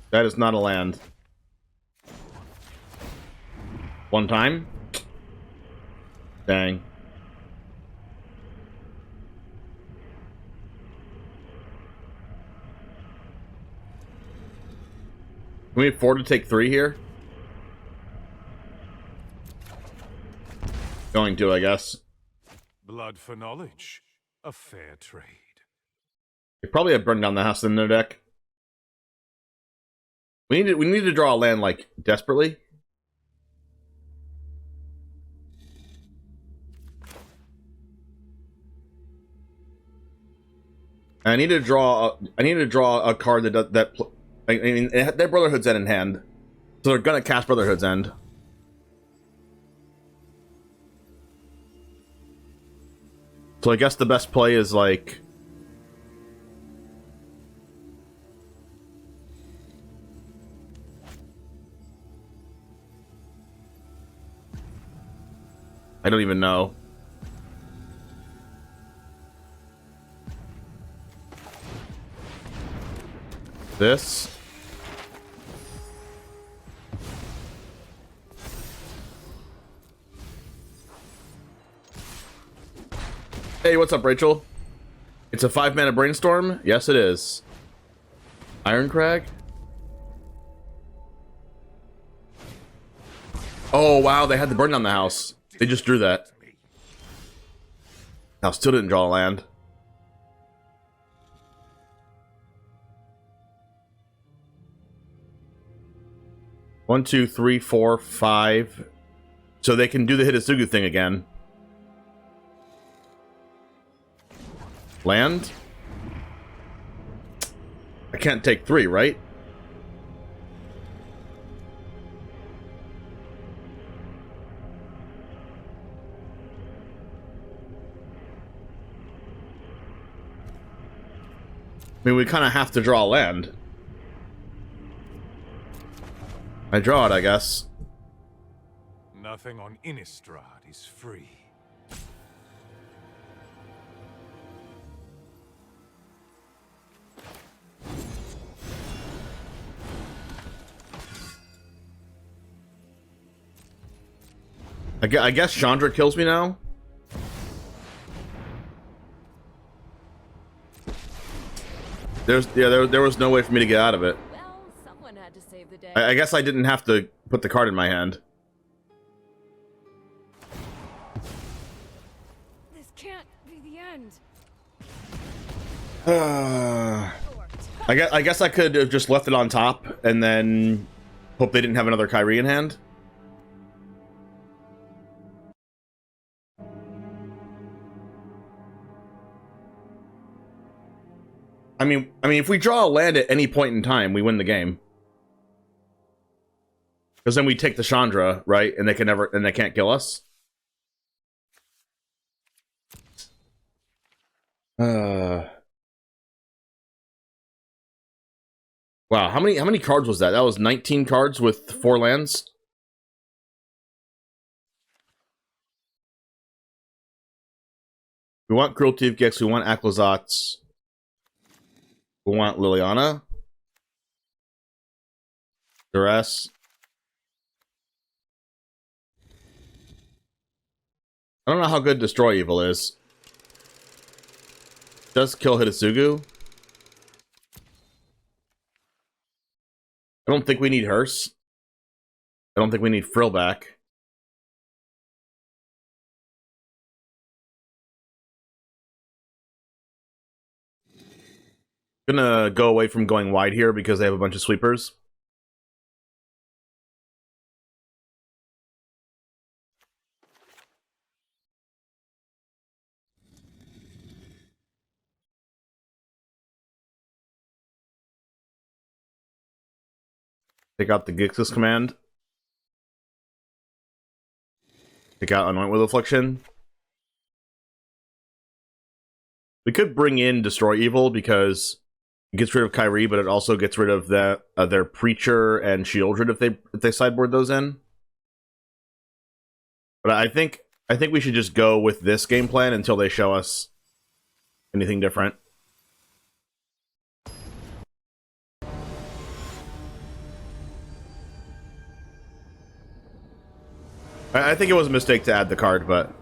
That is not a land. One time? Dang. Can we afford to take 3 here? Going to, I guess. Blood for knowledge. A fair trade. They probably have burned down the house in their deck. We need to draw a land, like, desperately. And I need to draw a card that I mean, their Brotherhood's End in hand, so they're gonna cast Brotherhood's End. So I guess the best play is like, I don't even know. This. Hey, what's up, Rachel? It's a 5-mana brainstorm? Yes, it is. Ironcrag? Oh, wow, they had to burn down the house. They just drew that. Now, still didn't draw a land. One, two, three, four, 5. So they can do the Hitotsugu thing again. Land? I can't take 3, right? I mean, we kind of have to draw land. I draw it, I guess. Nothing on Innistrad is free. I guess Chandra kills me now. There was no way for me to get out of it. Well, someone had to save the day. I guess I didn't have to put the card in my hand. This can't be the end. I guess I could have just left it on top and then hope they didn't have another Kyrie in hand. I mean, if we draw a land at any point in time, we win the game. Because then we take the Chandra, right? And they can't kill us. Wow, how many cards was that? That was 19 cards with 4 lands. We want Cruelty of Gix, we want Aclazotz. We want Liliana. Duress. I don't know how good Destroy Evil is. Does kill Hitasugu. I don't think we need Hearse. I don't think we need Frillback. Gonna go away from going wide here because they have a bunch of sweepers. Take out the Gix's command. Take out Anoint with Affliction. We could bring in Destroy Evil because it gets rid of Kyrie, but it also gets rid of their Preacher and Sheoldred if they sideboard those in. But I think we should just go with this game plan until they show us anything different. I think it was a mistake to add the card, but...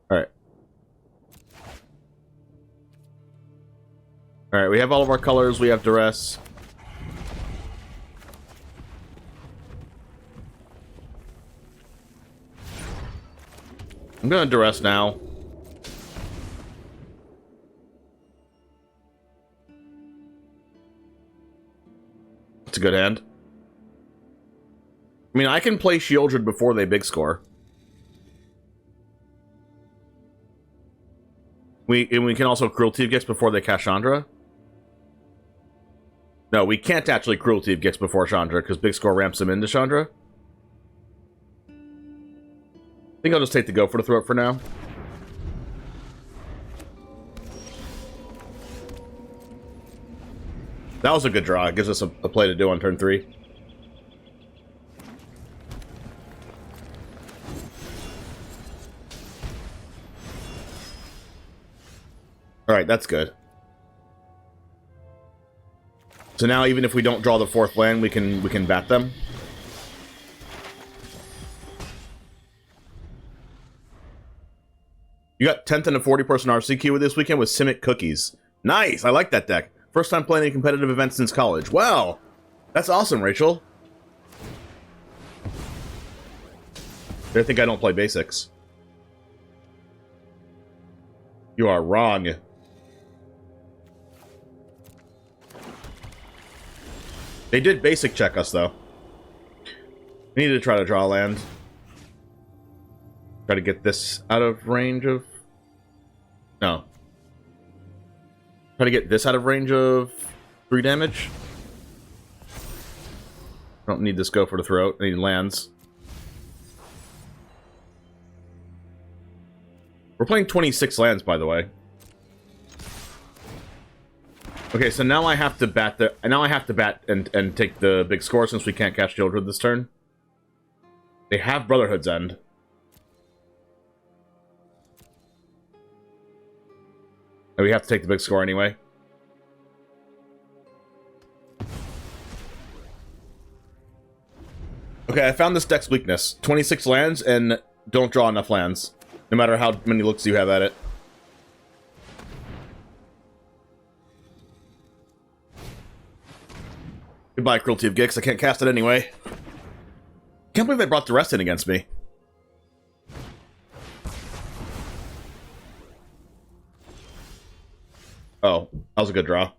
Alright. Alright, we have all of our colors, we have Duress. I'm gonna Duress now. It's a good hand. I mean, I can play Sheoldred before they big score. We can also Cruelty of Gix before they cast Chandra. No, we can't actually Cruelty of Gix before Chandra, because big score ramps them into Chandra. I think I'll just take the Go for the Throat for now. That was a good draw. It gives us a play to do on turn 3. Alright, that's good. So now even if we don't draw the 4th land, we can bat them. You got 10th in a 40-person RCQ this weekend with Simic Cookies. Nice! I like that deck. First time playing a competitive event since college. Wow! That's awesome, Rachel. They think I don't play basics. You are wrong. They did basic check us, though. We need to try to draw land. Try to get this out of range of... No. Try to get this out of range of 3 damage. Don't need this Go for the Throat. I need lands. We're playing 26 lands, by the way. Okay, so now I have to bat and take the big score since we can't catch Sheoldred this turn. They have Brotherhood's End. And we have to take the big score anyway. Okay, I found this deck's weakness. 26 lands and don't draw enough lands. No matter how many looks you have at it. Goodbye, Cruelty of Gix. I can't cast it anyway. Can't believe they brought the rest in against me. Oh, that was a good draw.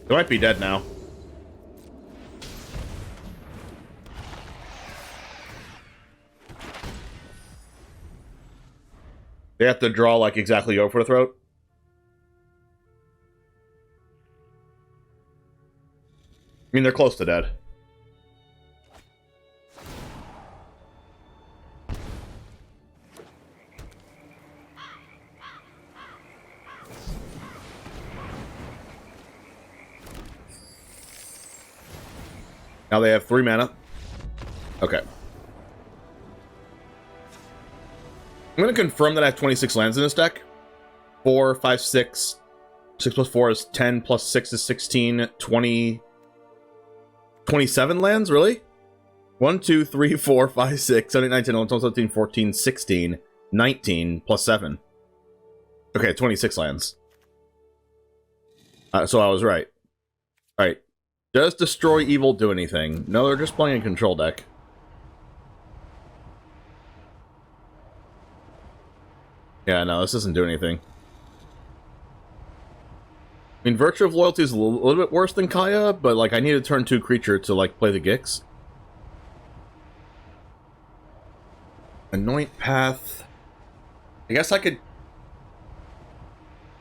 They might be dead now. They have to draw, like, exactly Go for the Throat. I mean, they're close to dead. Now they have 3 mana. Okay. I'm going to confirm that I have 26 lands in this deck. 4, 5, 6, 6 plus 4 is 10, plus 6 is 16, 20... 27 lands, really? 1, 2, 3, 4, 5, 6, 7, 8, 9, 10, 11, 12, 13, 14, 16, 19, plus 7. Okay, 26 lands. So I was right. Alright. Does Destroy Evil do anything? No, they're just playing a control deck. Yeah, no, this doesn't do anything. I mean, Virtue of Loyalty is a little bit worse than Kaya, but, like, I need a turn 2 creature to, like, play the Gix. Anoint Path. I guess I could...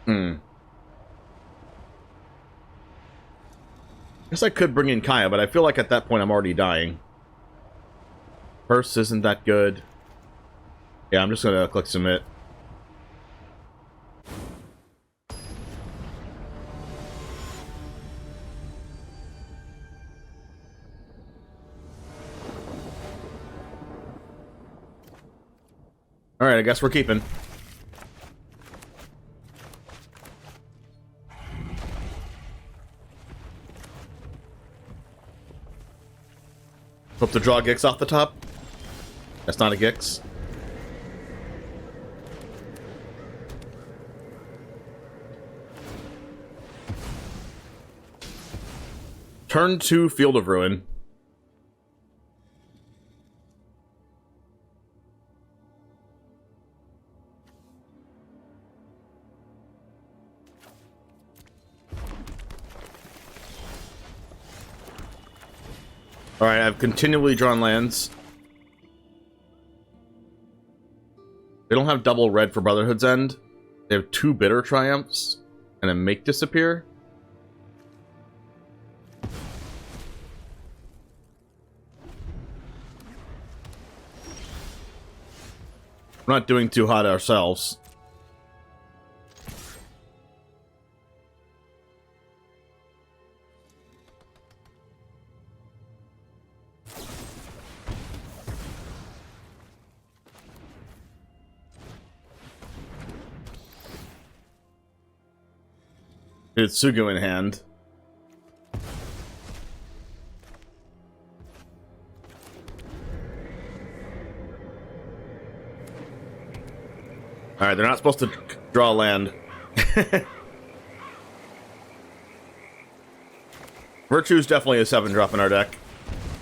I guess I could bring in Kaya, but I feel like at that point I'm already dying. First isn't that good. Yeah, I'm just gonna click Submit. Alright, I guess we're keeping. Hope to draw a Gix off the top. That's not a Gix. Turn 2 Field of Ruin. Alright, I've continually drawn lands. They don't have double red for Brotherhood's End. They have 2 Bitter Triumphs and a Make Disappear. We're not doing too hot ourselves. It's Sugu in hand. Alright, they're not supposed to draw land. Virtue's definitely a 7-drop in our deck.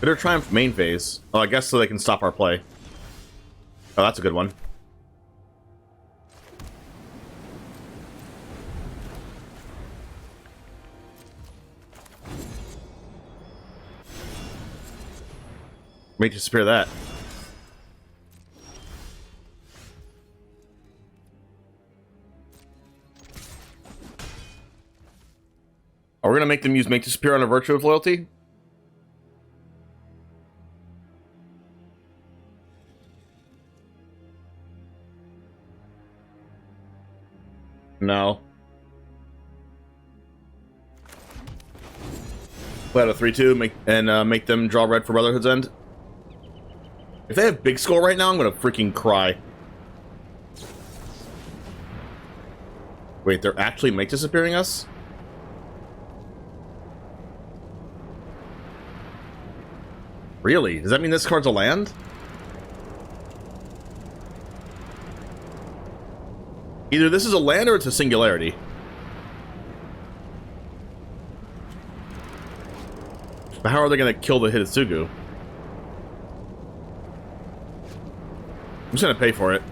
Bitter Triumph main phase. Oh, I guess so they can stop our play. Oh, that's a good one. Make disappear that. Are we gonna make them use Make Disappear on a Virtue of Loyalty? No. Play out a 3-2, make them draw red for Brotherhood's End. If they have big skull right now, I'm gonna freaking cry. Wait, they're actually Make Disappearing us? Really? Does that mean this card's a land? Either this is a land or it's a singularity. But how are they gonna kill the Hitotsugu? I'm just gonna pay for it.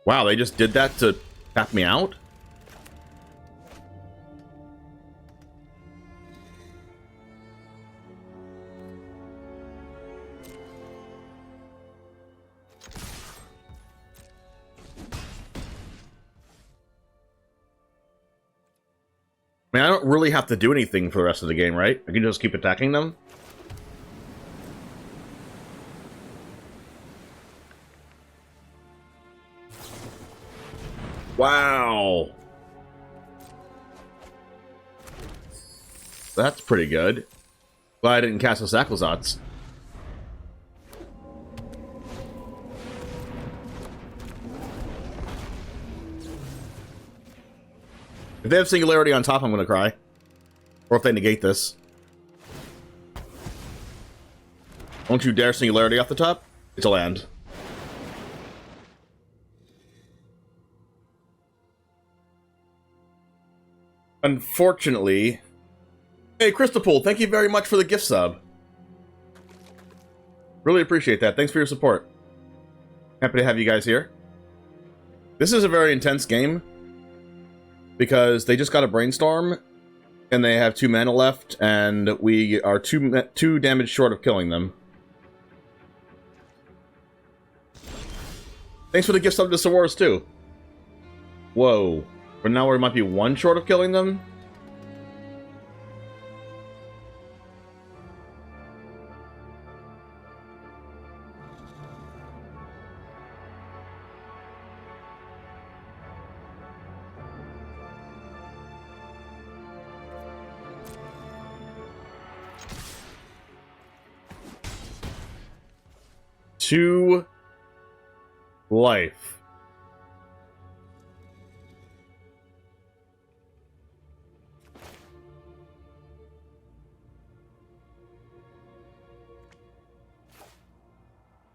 Wow, they just did that to tap me out? I mean, I don't really have to do anything for the rest of the game, right? I can just keep attacking them? Wow. That's pretty good. Glad I didn't cast those Aclazotz. If they have Singularity on top, I'm gonna cry. Or if they negate this. Don't you dare Singularity off the top. It's a land. Unfortunately... Hey, Christopool, thank you very much for the gift sub. Really appreciate that. Thanks for your support. Happy to have you guys here. This is a very intense game. Because they just got a Brainstorm, and they have 2 mana left, and we are 2 damage short of killing them. Thanks for the gift sub to Sawars too. Whoa. But now we might be 1 short of killing them? To life.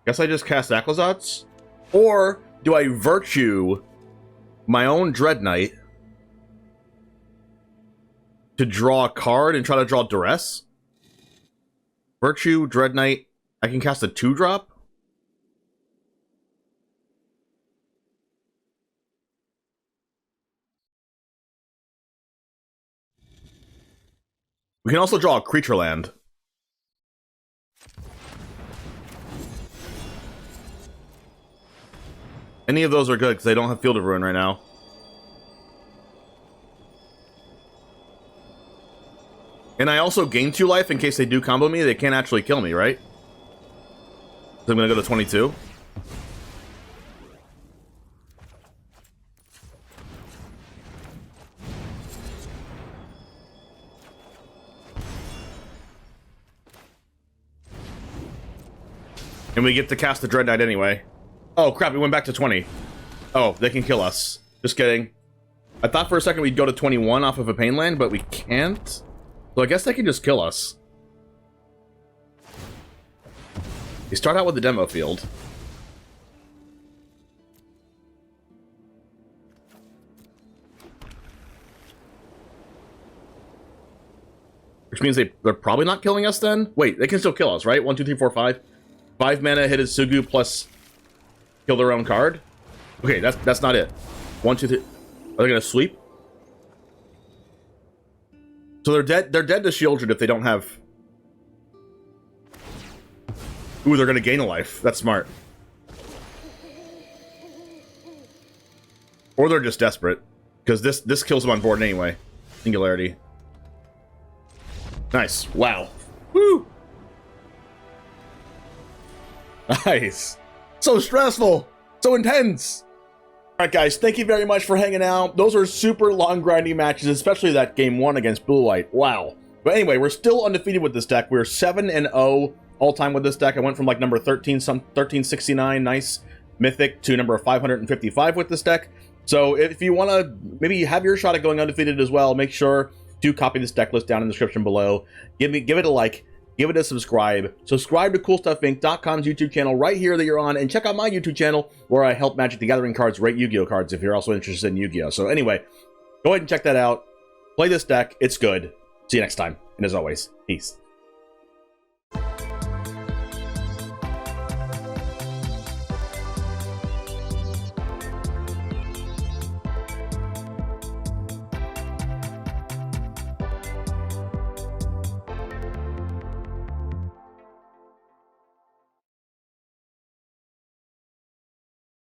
Guess I just cast Aclazotz? Or do I Virtue my own Dreadknight to draw a card and try to draw Duress? Virtue, Dreadknight, I can cast a 2-drop? We can also draw a creature land. Any of those are good, because they don't have Field of Ruin right now. And I also gain 2 life in case they do combo me. They can't actually kill me, right? So I'm going to go to 22. And we get to cast the Dreadknight anyway. Oh, crap, we went back to 20. Oh, they can kill us. Just kidding. I thought for a second we'd go to 21 off of a Pain Land, but we can't. So I guess they can just kill us. You start out with the demo field. Which means they're probably not killing us then? Wait, they can still kill us, right? 1, 2, 3, 4, 5. 5 mana hit his Sugu plus kill their own card? Okay, that's not it. 1, 2, 3. Are they gonna sweep? So they're dead to Sheoldred if they don't have... Ooh, they're gonna gain a life. That's smart. Or they're just desperate. Because this kills them on board anyway. Singularity. Nice. Wow. Woo! Nice. So stressful. So intense. Alright guys, thank you very much for hanging out. Those are super long grinding matches, especially that game 1 against Blue White. Wow. But anyway, we're still undefeated with this deck. We're 7-0 all time with this deck. I went from like number 1369, nice mythic, to number 555 with this deck. So if you want to maybe have your shot at going undefeated as well, make sure to copy this deck list down in the description below. Give it a like. Give it a subscribe. Subscribe to CoolStuffInc.com's YouTube channel right here that you're on, and check out my YouTube channel where I help Magic the Gathering cards rate Yu-Gi-Oh cards if you're also interested in Yu-Gi-Oh. So anyway, go ahead and check that out. Play this deck. It's good. See you next time. And as always, peace.